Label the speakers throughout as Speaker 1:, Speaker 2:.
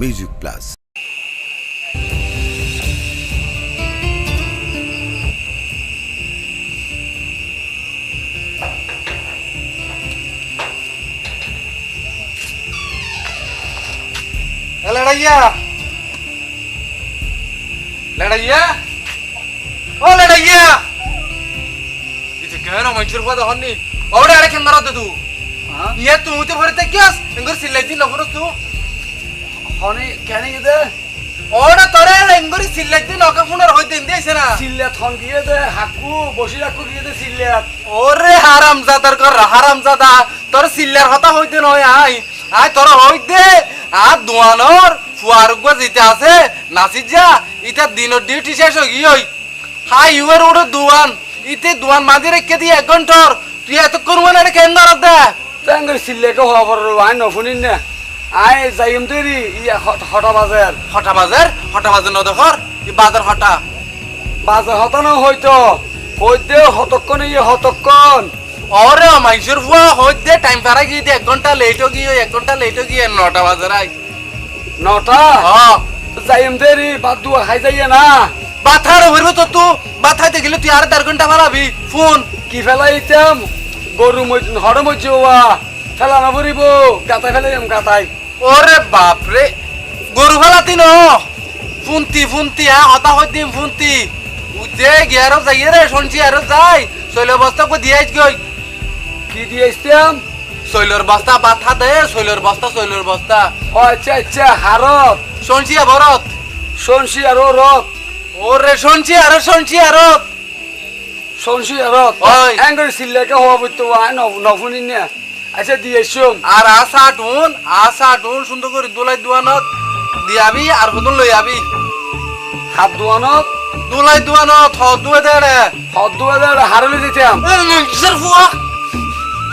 Speaker 1: Music plus.
Speaker 2: लड़ैया लड़ैया ओ लड़ैया इथे कहना manchurian पद हन्नी औडे अडे केंदर होते तू ये तू मुते भरते क्यास इंगर सिल्लाती नफरस तू
Speaker 3: हनी कहने के दे
Speaker 2: औडे तोरे इंगर सिल्लाती नका फुनर होते इंदेसे ना
Speaker 3: सिल्ले थन किए दे हाकू बसी राखू किए दे सिल्ले
Speaker 2: ओरे हारामजादार कर हारामजादा तोर सिल्लार हता होते नय आय तोर होइते आ दुआनर ফুয়ারগো যেতে আছে নাসি যা ইটা দিনের ডিউটি শেষ হই গই হাই ইউর ওড় দুয়ান ইতে দুয়ান মাঝে রেখে দি 1 ঘন্টার তুই এত করব না কেন দরদ দে
Speaker 3: তাঙ্গর সিল্লে কো খবর আই নফুনিন না আই যাইম দেরি ই হটা বাজার ন দেখর ই বাজার হটা না হইতো কইতে হতক্ষণ ই হতক্ষণ
Speaker 2: ওরে মাইসুর ফুয়া হইতে টাইম পারা গিয়ে 1 ঘন্টা লেট হই গিয়ে 1 ঘন্টা লেট হই গিয়ে 9টা বাজার আই
Speaker 3: 9টা যাইম দেরি বাদ দুয়া খাই যাইয়া না
Speaker 2: বাথার হইরো তো তু বাথাইতে গেলে তুই আর 4 ঘন্টা পারাবি ফোন
Speaker 3: কি ফেলাইতাম গরু হড় মজুয়া ফেলা না পড়িব গাতাই ফেলাইম গাতাই
Speaker 2: ওরে বাপ রে গরু ফেলাতি ন ফুন্তি হতা হই দিম ফুন্তি উজে গিয়ারো যাই রে শুনছি আর যাই শৈল বস্তা কো দিয়াইছ গই
Speaker 3: কি দিয়েছিলাম
Speaker 2: শৈলর বস্তা বাথা দে শৈলর বস্তা
Speaker 3: আচ্ছা হারত
Speaker 2: শুনছি ভরত
Speaker 3: শুনছি আর রত
Speaker 2: ওরে শুনছি আর ওই
Speaker 3: এঙ্গর সিল্লেকে হওয়া বইতো আই নফুনি না আচ্ছা দিয়েছুম
Speaker 2: আর আশা টুন সুন্দর করে দুলাই দুয়ানত দিয়াবি আর হুদুন লই আবি
Speaker 3: হাত দুয়ানত
Speaker 2: দুলাই দুয়ানত হ দুয়ে দেড়ে
Speaker 3: হদ দুয়া হারলে দিতাম
Speaker 2: কিসের ফুয়া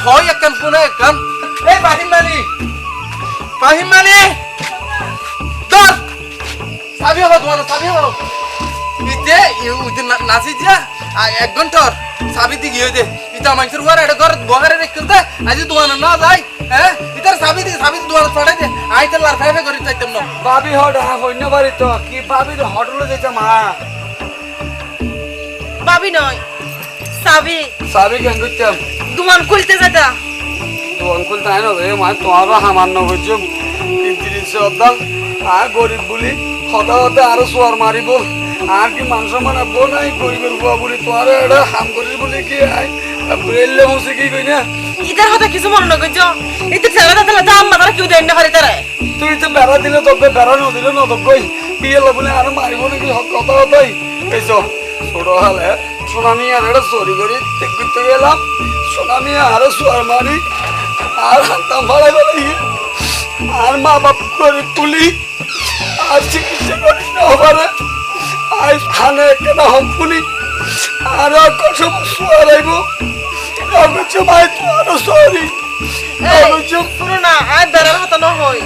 Speaker 2: হয় একখান ফোনে একখান এই ফাহিম মালি দর সাবি হো ইতে নাসি যা 1 ঘন্টার সাবি দি গিয়ে দে ইতা মাইসুর ওয়ার এডে ঘর বহারে রেখতে আজি দুয়ান না যাই হ্যাঁ ইতার সাবি দুয়ান ছড়াই দে আইতে লার ফাইফে করি তাইতাম না
Speaker 3: বাবি হড হইন বাড়ি তো কি বাবি হডলে যাইতাম
Speaker 4: বাবি নয় সাবি
Speaker 3: কেন করতাম
Speaker 4: দুমান খুলতে যেটা
Speaker 3: দোকান খুলতে আইন রে মা তোমারও সামান্য বুঝুম ৩০ অদা আর গরিব বলি হদা আরো সোয়ার মারিব আর কি মানুষ মানাবো নাই গরিবের বুয়া বলি তোমার এটা হাম করিস বলি কি আই ব্রেললে মুসে কি কই না
Speaker 4: ইদার হতা কিছু মনে না কইছো ইতে ছেড়ে দাদা দাম মাদার কিউ দেন না পারে তারে
Speaker 3: তুই তো বেড়া দিলে তবে বেড়া ন দিলে ন তো কই বিয়ে বলে আর মারিব নাকি কথা হতাই এইসো ছোট হলে সোনামি আর এটা চুরি করি দেখতে গেলাম সোনামি আরো সোয়ার মারি আর হান্তাম ভাড়াই ভাড়াই আর মা বাপ করে তুলি আর চিকিৎসা করি না হবারে আই থানে কেন হম্পুনি আর কসম সোয়ার আইব আমি ভাই তো আরো সরি
Speaker 4: শুনো না আয় বেড়ার হতা না হই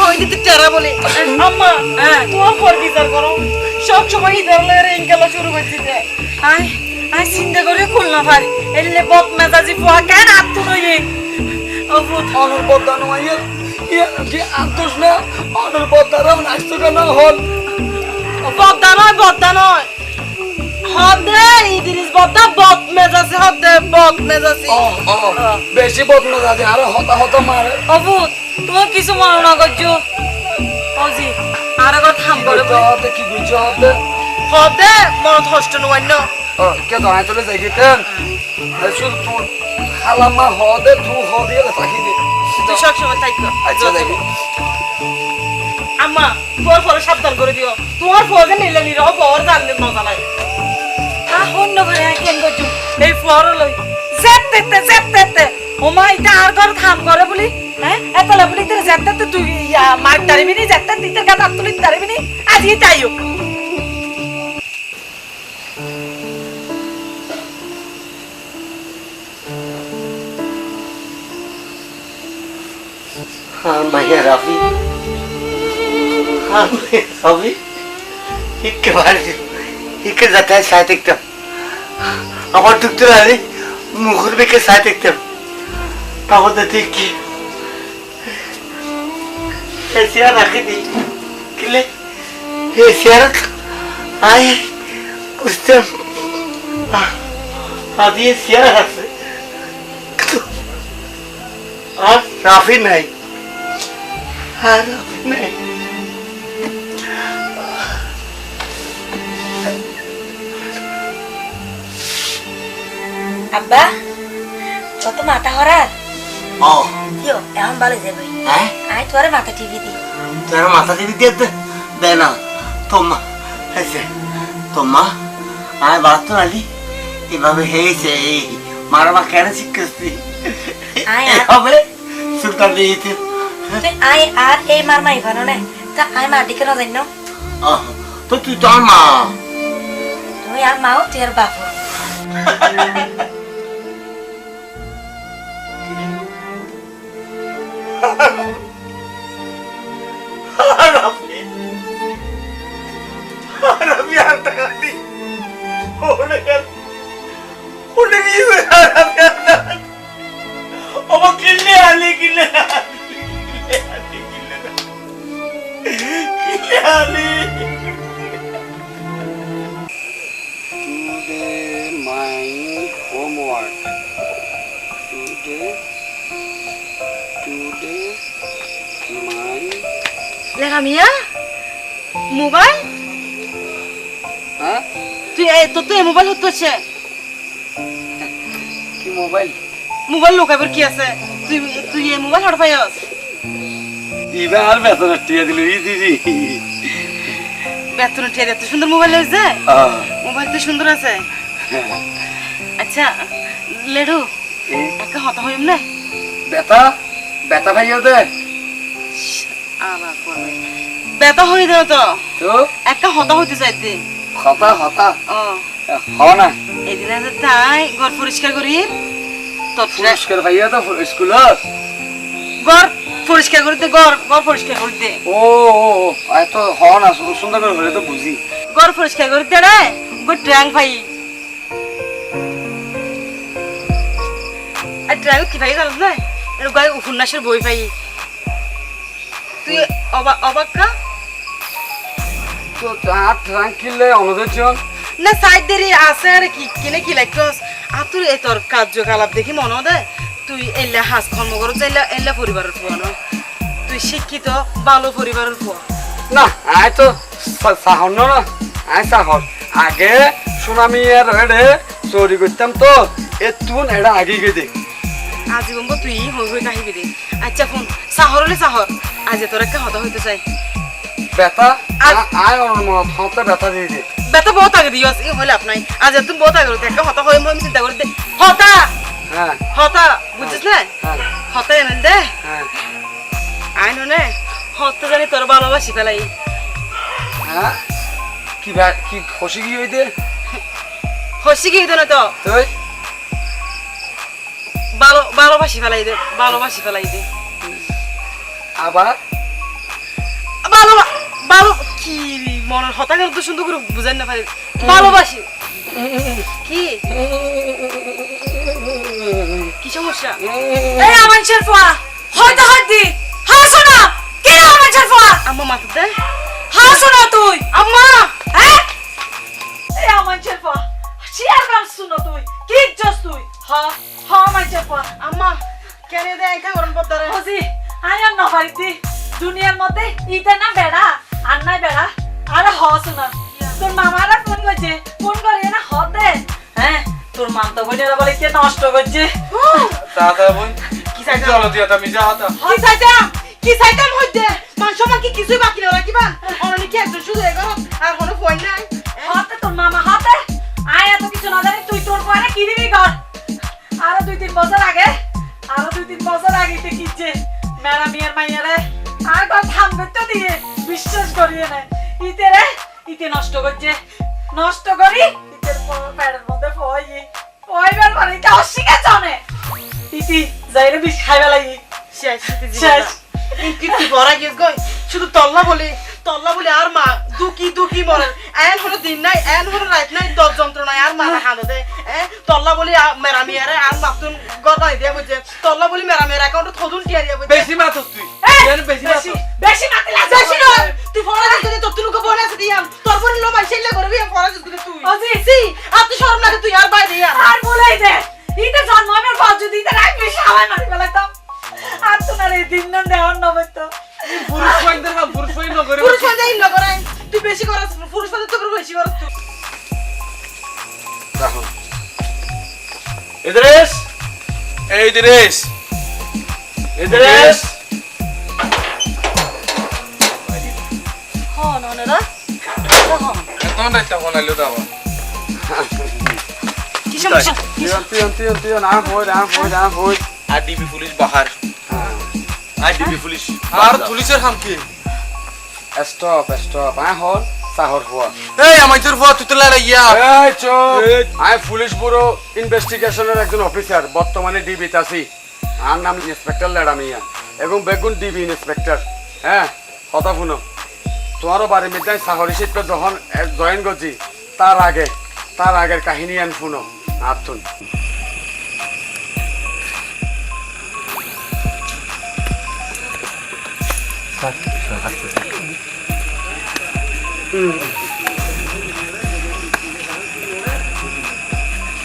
Speaker 4: হই দিতে চারা বলে আম্মা তোমার ফর বিচার করো সব সময় ইদার লাগে ইনকালা শুরু করছি যে আয় চিন্তা করে খুল না পার এলে বদ মেজাজি ফুয়া কেন আত্ম নই অভূত
Speaker 3: অনর বদানো আইয়া ইয়া কি আতস না অনর বদারাম নাচতো কেন হল
Speaker 4: বদ্দা নয় হদে ইদিরিস বদ্দা বদ মেজাজি হদে বদ মেজাজি
Speaker 3: বেশি বদ মেজাজি আর হতা মারে
Speaker 4: অভূত তুমি কিছু মনে না করছো অজি আর একবার থাম করে
Speaker 3: হতে কি বুঝছো
Speaker 4: হদে মনত হষ্ট নয় না
Speaker 3: কে তো আয় চলে যাই কেন শুধু তুই খালামা হদে তুই হদে থাকি দে
Speaker 4: তুই সব সময় থাকো
Speaker 3: আচ্ছা দেখি
Speaker 4: আম্মা তোর ফলে সাবধান করে দিও তোমার ফোনে নিলে নিরহ বর জানলে মজা লাগে হন্য করে কেন গজু এই ফর লই জেতে ওমা এটা আর ঘর থাম করে বলি হ্যাঁ একলা বলি তোর জেতে তুই মার তারিবি নি জেতে দিতে গাত তুলি তারিবি নি আজ এই তাইও
Speaker 5: মাইয়া রাফি সবই ইকে যাতে সাথে দেখতাম আমার দুঃখ আলে মুখের বেঁকে সাথে দেখতাম তখন দেখি এসিয়া রাখি দিই কিলে হে সিয়ারত আয় কুস্তেম আদি সিয়ার আছে আর রাফি নাই আর রাফি নাই
Speaker 1: আব্বা কত মাথা হরার
Speaker 5: ও
Speaker 1: কিও এখন ভালো যাবে
Speaker 5: হ্যাঁ
Speaker 1: আই তোরে মাথা টিভি দি
Speaker 5: তোর মাথা দিবি দিয়ে দে না তোমা হয়েছে তোমা আয় বাড়তো নালি এভাবে হয়েছে এই মারবা কেন শিখতেছি
Speaker 1: আয়
Speaker 5: এভাবে সুলতান দিয়েছে
Speaker 1: তুই আই আর এই মার মাই ভালো না তা আই মার দিকে না জানো
Speaker 5: তো তুই তোর মা
Speaker 1: তুই আর মাও তুই আর বাপু
Speaker 5: Arabi Artakandi. Udah bisa Arabi Artakandi. Oma kille ali.
Speaker 3: Today my homework. Today my
Speaker 4: লেখা মিয়া মোবাইল
Speaker 3: হ্যাঁ
Speaker 4: তুই তোর তো এই মোবাইল হচ্ছে
Speaker 3: কি মোবাইল
Speaker 4: মোবাইল লোকাবার কি আছে তুই তুই এই মোবাইল হট পাইস
Speaker 3: এবার বেতন টিয়া দিল ই দিদি
Speaker 4: বেতন উঠে এত সুন্দর মোবাইল হয়েছে মোবাইল তো সুন্দর আছে আচ্ছা লেডু একটা হতা হইম না
Speaker 3: বেতা ভাইয়া দে
Speaker 4: আবার করবে বেতা হয়ে দাও তো
Speaker 3: তো
Speaker 4: একটা হতা হইতে চাইতে
Speaker 3: হতা
Speaker 4: ও
Speaker 3: হ না
Speaker 4: এদিন তাই ঘর পরিষ্কার করি
Speaker 3: পুরস্কার ভাইয়া তো স্কুলত
Speaker 4: ঘর পরিষ্কার করতে ঘর পরিষ্কার করতে
Speaker 3: ও তো হ না সুন্দর করে হলে তো বুঝি
Speaker 4: ঘর পরিষ্কার করতে রে গো ট্রাং ভাই আর ট্রাং কি ভাই জানো না এর গায়ে উপন্যাসের বই ভাই তুই অবাক্কা
Speaker 3: তো আর ট্রাঙ্কিলে অনুদর্জন
Speaker 4: না সাইড দেরি আছে আর কি কিনে কি লাগছস আর তুই এই তোর কার্যকলাপ দেখি মনে দেয় তুই এলা হাস কর্ম করছ এলা পরিবারের ফুয়া ন তুই শিক্ষিত ভালো পরিবারের ফুয়া
Speaker 3: না আয় তো সাহন না আয় সাহন আগে সুনামি আর রে চুরি করতাম তো এতুন এটা আগে গিয়ে দেখ
Speaker 4: আজীবন তুই হই কাহিবি দে আচ্ছা ফোন সাহর হলে সাহর আজ তোর একটা হতা হইতে চাই
Speaker 3: বেতা আয় আমার মত হতে বেতা দিয়ে দে
Speaker 4: বেতা বহুত আগে দিও ই হইলে আপনাই আজ তুমি বহুত আগে একটা হতা হই আমি চিন্তা করে দে হতা
Speaker 3: হ্যাঁ
Speaker 4: হতা বুঝছিস না
Speaker 3: হ্যাঁ
Speaker 4: হতা এনে দে
Speaker 3: হ্যাঁ
Speaker 4: আইন নে হতা জানি তোর ভালোবাসি ফেলাই
Speaker 3: হ্যাঁ কি খুশি কি হইতে
Speaker 4: হসি কি হইতো না তো
Speaker 3: তুই
Speaker 4: ভালোবাসি ফেলাই দে
Speaker 3: আবার
Speaker 4: ভালো কি মনের হতা করে তো সুন্দর করে বুঝাই না পারি ভালোবাসি কি সমস্যা এই আমার শেরফা হয়তো হাদি হাসো না কে আমার শেরফা আম্মা মাথা দে হাসো না তুই আম্মা হ্যাঁ এই আমার শেরফা শিয়ার গান শুনো তুই কি জস তুই হ্যাঁ আমার শেরফা আম্মা কেন দে একা গরম পড়তারে
Speaker 6: হসি আয়ার না পারিতি দুনিয়ার মধ্যে ইতে না বেড়া আর নাই বেড়া আরে হস না তোর মামারা ফোন করছে ফোন করে না হতে হ্যাঁ তোর মামতা বোনেরা বলে কে নষ্ট করছে
Speaker 2: দাদা বোন
Speaker 4: কি চাইতাম
Speaker 2: চলো দিয়া তুমি যা হাতা
Speaker 4: কি চাইতাম হইতে মান সম্মান কি কিছুই বাকি না রাখিবা অনলি কি একজন শুধু এগো আর কোনো ফোন নাই
Speaker 6: হতে তোর মামা হতে আয় এত কিছু না জানি তুই তোর পরে কি দিবি কর আরো 2-3 বছর আগে তে কিছে মেরা মিয়ার মাইয়ারে আর কত থাম করতে দিয়ে বিশ্বাস করিয়ে না ইতে নষ্ট করি ইতের প্যাডের মধ্যে পয়বার মানে এটা অস্বীকার জানে ইতি যাইরে বিষ খাইবা লাগি শেষ
Speaker 4: কি বড়া গেছ গই শুধু তল্লা বলি আর মা দুকি মরে এন হলো দিন নাই এন হলো রাত নাই দশ যন্ত্রণায় আর মারা হাঁদে দে তল্লা বলি মেরা মিয়ারে আর মাতুন গদাই দিয়া বুঝে তল্লা বলি মেরা মিয়ার অ্যাকাউন্টে থদুন টিয়া দিয়া বুঝে
Speaker 2: বেশি মাথা তুই বেশি মাথা
Speaker 6: বেশি মাতিলা
Speaker 4: বেশি নয় তুই ফোন
Speaker 6: দিন না দেওয়ার নবে তো
Speaker 2: পুরুষ পাইন্দের কাম পুরুষ পাইন নগরে
Speaker 4: পুরুষ বাদে ইল্ল করে তুই বেশি করছ পুরুষ বাদে তো বেশি করছ তুই
Speaker 3: দেখো ইদ্রিস এই ইদ্রিস ইদ্রিস
Speaker 1: হন অনরা হন
Speaker 2: এতন রাইতা বনাইলো দাও
Speaker 1: কি সমস্যা
Speaker 3: তুই না বই
Speaker 5: আর ডিবি পুলিশ বাহার আর ডিবি পুলিশ
Speaker 2: আর পুলিশের কাম কি
Speaker 3: স্টপ আই হল সাহর হুয়া
Speaker 2: এই আমাইতের ফুয়া তুই তো লড়াইয়া
Speaker 3: এই চুপ আমি পুলিশ ব্যুরো ইনভেস্টিগেশনের একজন অফিসার বর্তমানে ডিবিতে আছি আর নাম ইন্সপেক্টর লেডামিয়া এবং বেগুন ডিবি ইন্সপেক্টর হ্যাঁ কথা শুনো তোমারও বাড়ির মধ্যে সাহর হিসেবে যখন জয়েন করছি তার আগের কাহিনী আন শুনো আতুন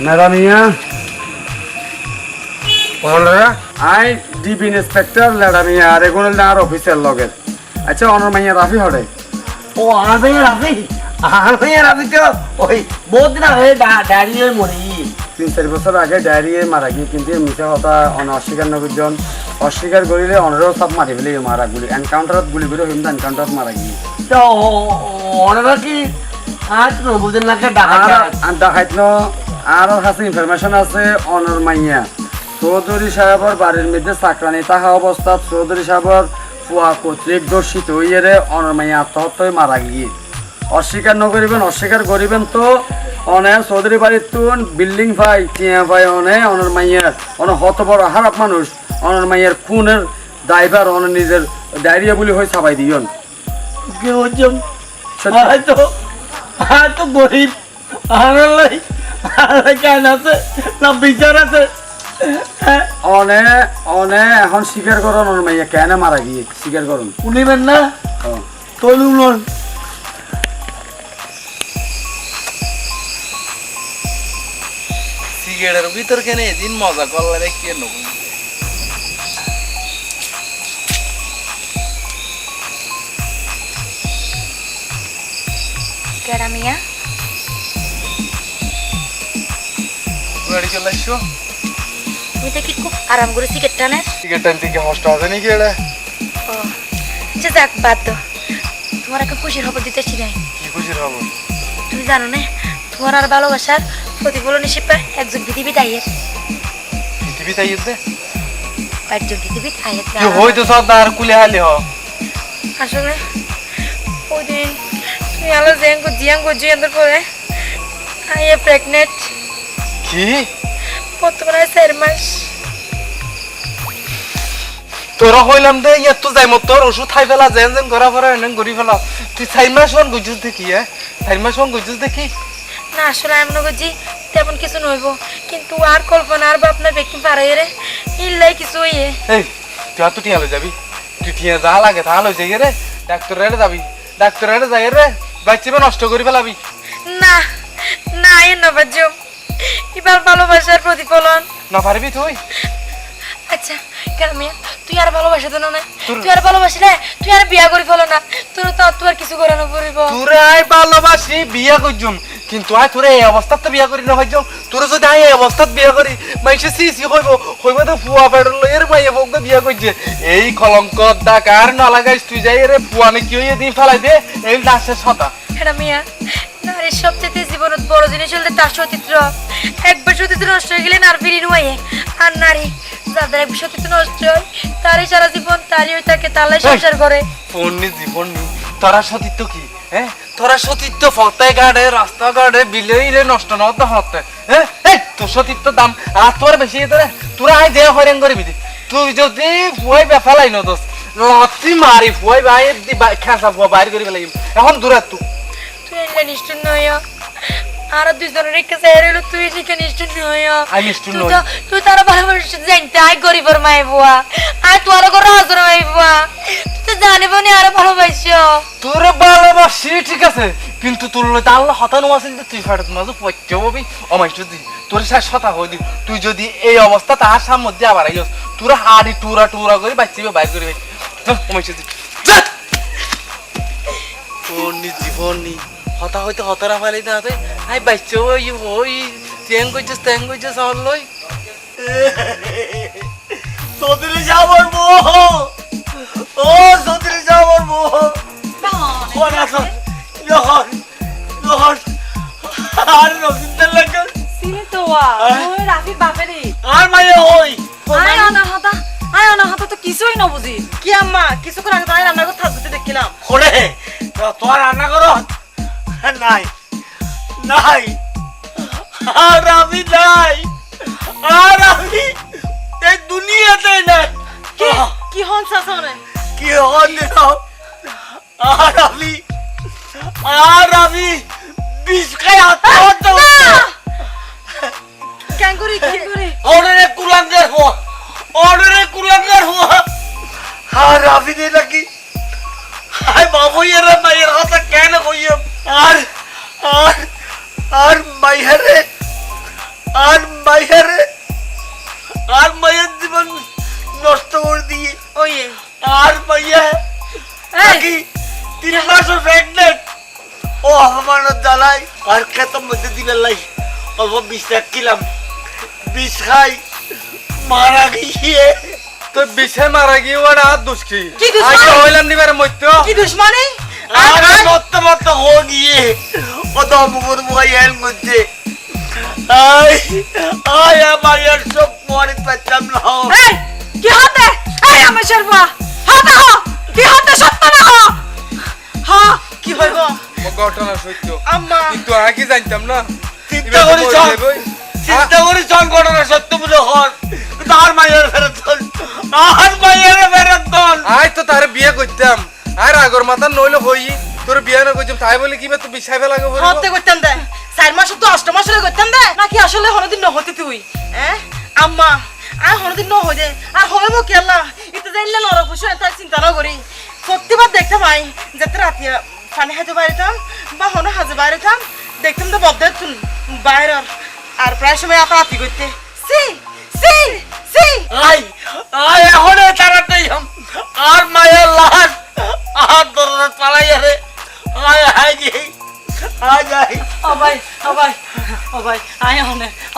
Speaker 3: ম্যাডামিয়া আই ডিবি ইন্সপেক্টর লেডামিয়া আর এগুলো আর অফিসের লগের আচ্ছা অনর মাইয়া রাফি হরে
Speaker 5: ও আর ভাই রাফি তো ওই বহুত দিন আগে দাঁড়িয়ে মরি
Speaker 3: 3-4 বছর আগে ডায়রিয়ে মারা গিয়ে কিন্তু মিশা কথা অস্বীকার নকরজন অস্বীকার করিলে অনরেও সব মারি ফেলে মারা গুলি এনকাউন্টারত গুলি করে হিমদা এনকাউন্টারত মারা গিয়ে
Speaker 5: তো ওনারা কি আজ নবুদের নাকে ডাকা
Speaker 3: আর দেখাইত ন আর কাছে ইনফরমেশন আছে অনর মাইয়া চৌধুরী সাহেবের বাড়ির মধ্যে চাকরানি থাকা অবস্থাত চৌধুরী সাহেবের ফুয়া কর্তৃক দর্শিত হইয়ে অনর মাইয়া আত্মহত্যা হয়ে মারা গিয়ে অস্বীকার নকরিবেন অস্বীকার করিবেন তো অনেক চৌধুরী বাড়ির তুন বিল্ডিং ভাই টিয়া ভাই অনর মাইয়ার হত বড় খারাপ মানুষ অনর মাইয়ার খুনের ড্রাইভার অনেক নিজের ডায়রিয়া বলি হয়ে ছাপাই দিয়ন
Speaker 5: কি হচ্ছেন তো গরিব আর কেন আছে না বিচার আছে
Speaker 3: অনে এখন স্বীকার করুন অনর মাইয়া কেন মারা গিয়ে স্বীকার করুন
Speaker 5: শুনিবেন না তলুন
Speaker 2: সিগারেটের ভিতর কেন এদিন মজা করলে কে নেব
Speaker 1: কেরামিয়া
Speaker 2: গাড়ি চলে আসছো
Speaker 1: তুমি দেখি খুব আরাম করে সিগারেট টানে
Speaker 2: সিগারেট টান থেকে হস্ট আছে নাকি এটা
Speaker 1: ও আচ্ছা যাক বাদ দাও তোমার একটা খুশির খবর দিতেছি নাই
Speaker 2: কি খুশির খবর
Speaker 1: তুমি জানো না তোমার আর ভালোবাসার প্রতিফলন হিসেবে একজন পৃথিবীতে আইয়ের
Speaker 2: পৃথিবী তাই দে
Speaker 1: একজন পৃথিবীতে আইয়ের
Speaker 2: কি হইতো সব আর কুলে হালি হ
Speaker 1: আসলে ওই দিন তুমি আলো জিয়াং জিয়ানোর পরে আইয়ে প্রেগনেন্ট
Speaker 2: কি
Speaker 1: বর্তমানে 4 মাস
Speaker 2: তোরা হইলাম দে ইয়াত তো যাই তোর ওষুধ খাই ফেলা যেন যেন ঘরা ফরা এনে ঘুরি ফেলা তুই 4 মাস হন গুজুস দেখি হ্যাঁ 4 মাস হন গুজুস দেখি
Speaker 1: না আসলে আমি মনে করছি তেমন কিছু নইব কিন্তু আর কল্পনা আর ভাবনা ব্যক্তি পারে রে ইল্লাই কিছু হইয়ে
Speaker 2: এই তুই আর তো টিয়া লই যাবি তুই টিয়া যা লাগে তা লই যাই রে ডাক্তারের যাবি ডাক্তারের যাই রে বাচ্চাবে নষ্ট করি ফেলাবি
Speaker 1: না না এ নবাজ্য এবার ভালোবাসার প্রতিফলন
Speaker 2: না পারবি তুই
Speaker 1: আচ্ছা কামিয়া তুই আর ভালোবাসা তো না তুই আর ভালোবাসিলে তুই আর বিয়া করি ফেলো না তোর তো আর কিছু করানো পড়িব
Speaker 2: তোরে আই ভালোবাসি বিয়া করজুম কিন্তু আই তোরে এই অবস্থাত তো বিয়া করি না হইজম তোরে যদি আই এই অবস্থাত বিয়া করি মাইসে সি হইব তো ফুয়া পেড় লইয়ের মাইয়া বউকে বিয়া করছে এই কলঙ্ক দাগ আর না লাগাইস তুই যাই রে ফুয়ানে কি হইয়ে দিন ফেলাই দে এই লাশের সতা
Speaker 1: এটা মিয়া নারীর সবচেয়ে জীবনত বড় জিনিস হলে তার সতীত্র একবার সতীত্র নষ্ট হয়ে গেলে নার ফিরি নুয়ে আর নারী যাদের একবার সতীত্র নষ্ট হয় তারই সারা জীবন তারই হয়ে থাকে তালাই সংসার করে
Speaker 2: ফোননি জীবন নি তোরা সতীত্ব কি হ্যাঁ তোরা সতীত্ব ফতায় গাড়ে রাস্তা গাড়ে বিলেইলে নষ্ট না হতে হতে হ্যাঁ এই তোর সতীত্ব দাম আর তোর বেশি তোরা আই দেয়া হয়রান করবি তুই যদি ফুয়াই বেফালাই ন দোষ লতি মারি ফুয়াই ভাই খেসা ফুয়া বাইর করে ফেলাই এখন দূরে তুই
Speaker 1: তুই নিষ্ঠুর নয় আর দুইজনের একটা চেয়ার হলো তুই লিখে নিষ্ঠুর নয়
Speaker 2: আমি নিষ্ঠুর নই।
Speaker 1: তুই তারা ভালোবাসা জানতে আই গরিবর মাই বুয়া আই তোর ঘর হাজার মাই বুয়া তুই জানিবনি আরো ভালোবাসো।
Speaker 2: তোরে ভালোবাসি ঠিক আছে, কিন্তু তোর লইতে আল্লাহ হতানো আছে যে তুই ফাটাত মাঝে পড়তে হবি অমাইশ দি তোর শেষ কথা হই দি। তুই যদি এই অবস্থা তাহার সামনে দিয়ে আবার আইস তোরা হাড়ি টুরা টুরা করে বাচ্চিবে বাইর করে অমাইশ দি তোর নি জীবন নি হতা হইতে হতারা ফেলে না তুই আই বাচ্চ ওই ওই চ্যাং করছিস আমার লই
Speaker 5: চৌধুরী যাবার মোহ, ও চৌধুরী যাবার মোহ, আর রবীন্দ্র লাগে
Speaker 6: চিনি তো ওই রাফির বাপেরই।
Speaker 5: আর মায়ে হই
Speaker 6: আয় অনাহতা তো কিছুই না বুঝি।
Speaker 4: কি আম্মা কিছুক্ষণ আগে তাই রান্না করে থাকতে দেখছিলাম।
Speaker 5: করে তোমার রান্না করো নাই নাই, আর আমি নাই, আর আমি এই দুনিয়াতে নাই।
Speaker 4: কি হন চাচা
Speaker 5: কি হল আর আমি বিষ খাই আত্মহত্যা করতে
Speaker 4: কেন করি
Speaker 5: অর্ডারে কুলাঙ্গের হওয়া, অর্ডারে কুলাঙ্গের হওয়া, আর আমি নেই নাকি আই বাবুইয়ের মায়ের কথা কেন কইম, আর আর আর মাইহারে আর মাইহারে আর মায়ের জীবন নষ্ট করে দিয়ে
Speaker 4: ওই
Speaker 5: আর মাইয়া নাকি 3 মাসের প্রেগনেন্ট, ও অপমানত জ্বালাই আর খেতের মধ্যে দিবেন লাই অল্প বিষ রাখিলাম, বিষ খাই মারা গিয়ে
Speaker 2: তো বিষয় মারা গিয়ে ওরা আর দোষ কি
Speaker 4: কি দুশ্মন?
Speaker 2: আগে হইলাম নিবার মধ্যে
Speaker 4: কি দুশ্মনী?
Speaker 5: আর মরতে মরতে হো গিয়ে ও তো মুখর মুখাই এল মধ্যে আই আই আমার সব মরে পেতাম না।
Speaker 6: এই কি হতে? এই আমার সর্বা হতে হ, কি হতে সত্য না হ।
Speaker 4: হ্যাঁ কি হইব
Speaker 2: ঘটনা সত্য
Speaker 4: আম্মা?
Speaker 2: কিন্তু আগে জানতাম না
Speaker 5: চিন্তা করি চল, চিন্তা করি চল ঘটনা সত্য বলে হর, কিন্তু আর মায়ের ফেরত দল, আর মায়ের ফেরত দল।
Speaker 2: আজ তো তারে বিয়ে করতাম আর আগর মাথা নইলে হই তোর বিয়ে না করতাম তাই বলে কি তো বিষয় ফেলা গো
Speaker 4: হতে করতাম দে 4 মাস তো 8 মাস হলে করতাম দে নাকি আসলে হনদিন ন হতে তুই আম্মা আর হনদিন ন হই দে আর হইব কি আল্লাহ এটা জানলে লড় খুশি তাই চিন্তা না করি প্রতিবার দেখতাম আই যাতে রাতিয়া পানি হাতে বাইরেতাম বা হন হাজে বাইরেতাম দেখতাম তো বদ্ধ তুন বাইরে আর প্রায় সময় আপা আতি করতে C C C
Speaker 5: I I এখন তাড়াতাড়ি আর মায়ের লাশ আর দরজা পালাই রে আয় আয় গে আয় যাই
Speaker 6: ও ভাই আয়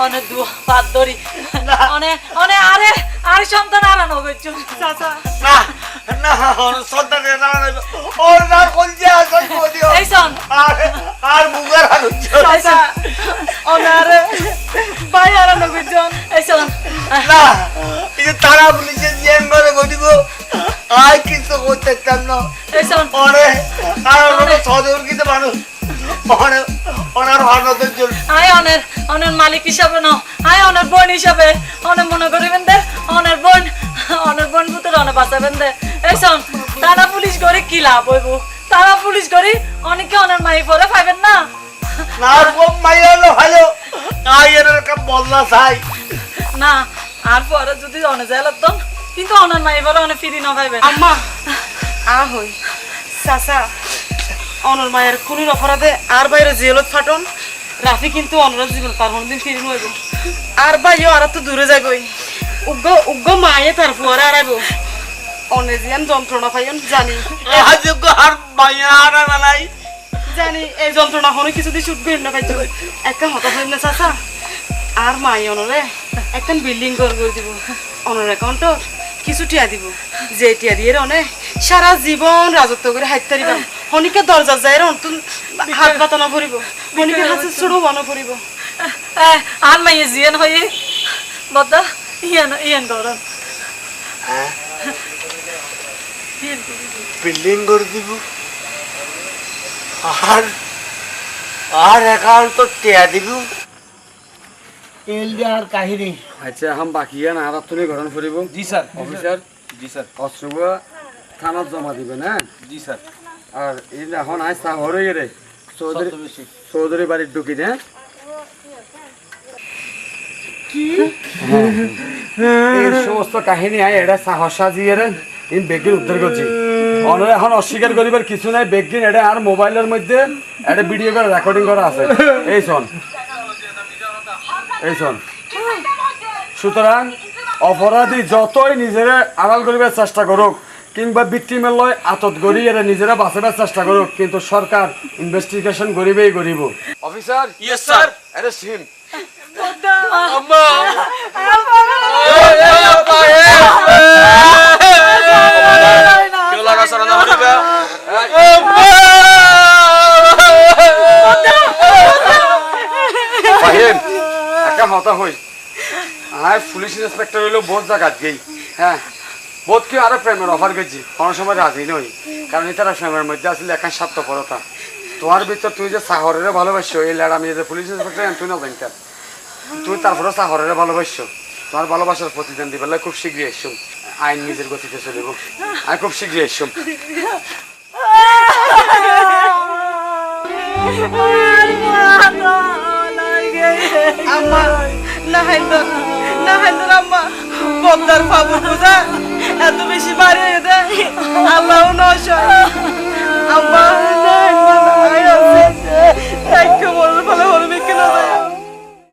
Speaker 6: অনে দু পাত ধরি অনে আরে আরে সন্তান আরানো গেছো চাচা।
Speaker 5: না না সন্তান না ওর না কোন যে আসল বলিও
Speaker 6: এই শোন
Speaker 5: আর বুগার আলো
Speaker 6: চাচা অনারে ভাই আরানো গেছো। এই শোন
Speaker 5: না এই যে তারা পুলিশে জিএম করে গদিব আই কিছু করতে চান না।
Speaker 6: এই শোন
Speaker 5: ওরে আর ওর সদর কিতে মানুষ ওরে ওনার ভানদের জন্য
Speaker 6: আয় অনের মালিক হিসাবে ন আয় অনের বোন হিসাবে অনে মনে করিবেন দে অনের বোন ভূতের অনে বাঁচাবেন দে। এই শোন তারা পুলিশ করে কি লাভ হইব, তারা পুলিশ করি অনেকে অনের মাই পরে পাইবেন না।
Speaker 5: না কম মাইয়ালো ভালো আই এর কাম বললা চাই
Speaker 6: না আর পরে যদি অনে যায় লাগতাম কিন্তু অনের মাই পরে অনে ফিরি না পাইবেন।
Speaker 4: আম্মা হই চাচা অনর মায়ের খুনির অপরাধে আর বাইরে জেলত ফাটন রাফি কিন্তু অনর জীবন তার হনদিন ফিরে নইব আর ভাইও আর তো দূরে যাগই উগ্র মায়ে তার ফুয়ারে আড়াইব অনেজিয়ান যন্ত্রণা পাইন জানি
Speaker 5: আজ আর মাইয়া আর নাই
Speaker 4: জানি এই যন্ত্রণা হনে কিছুদিন শুট করি না পাইতো একটা হতা হইম না চাচা আর মাই অনরে একটা বিল্ডিং করে দিব অনর অ্যাকাউন্ট কিছু টিয়া দিব যে টিয়া দিয়ে অনে সারা জীবন রাজত্ব করে হাইতে দিবা হনিকে দরজা যায় অন্তন হাত বাতানো পড়িব হনিকে হাতে ছড়ো বানো পড়িব
Speaker 6: আর মাইয়ে জিয়ান হয়ে বদ্দা ইয়ান গরম
Speaker 5: বিল্ডিং করে দিব আর আর অ্যাকাউন্ট তো টিয়া দিব এল আর কাহিনী।
Speaker 3: আচ্ছা এখন বাকি না আর তুমি ঘটন ফুরিব।
Speaker 2: জি স্যার
Speaker 3: অফিসার
Speaker 2: জি স্যার
Speaker 3: অস্ত্রগুলো থানাত জমা দিবেন হ্যাঁ।
Speaker 2: জি স্যার
Speaker 3: আর এই এখন আজ তা হরে গেলে চৌধুরী বাড়ির ঢুকি হ্যাঁ। এই সমস্ত কাহিনী আয় এটা সাহস সাজিয়ে ইন বেগির উদ্ধার করছি অনরে এখন অস্বীকার করিবার কিছু নাই, বেগিন এটা আর মোবাইলের মধ্যে একটা ভিডিও করে রেকর্ডিং করা আছে। এই শোন, এই শোন। সুতরাং অপরাধী যতই নিজেরা আড়াল করিবার চেষ্টা করুক কিংবা ভিক্টিমের লয় আতত করি এরা নিজেরা বাঁচাবার চেষ্টা করুক, কিন্তু সরকার ইনভেস্টিগেশন করিবেই করিব। Officer,
Speaker 2: yes sir.
Speaker 3: এটা সিম।
Speaker 2: আম্মা কেউ লাগা সারা না হরিবা
Speaker 3: ফাহিম একটা হতা হই আয় পুলিশ ইন্সপেক্টর হইলো বহুত জায়গাত গেই। হ্যাঁ, বহুত কেউ আরো প্রেমের অফার গেছি, কোনো সময় রাজি নই, কারণ তারা প্রেমের মধ্যে আসলে একান স্বার্থপরতা। তোমার ভিতর তুই যে সাহরের ভালোবাসছো এই লাড় আমি যে পুলিশ ইন্সপেক্টর তুই না জানতাম, তুই তারপরে সাহরের ভালোবাসছো। তোমার ভালোবাসার প্রতিদান দিবে খুব শীঘ্রই এসছো, আইন নিজের গতিতে চলিব। আমি খুব শীঘ্রই এসছো।
Speaker 4: আম্মা না হাইন্দর, না হাইন্দর আম্মা বদ্দার ফাবুর বুঝা এত বেশি বাড়িয়ে দেয় আল্লাহ নয়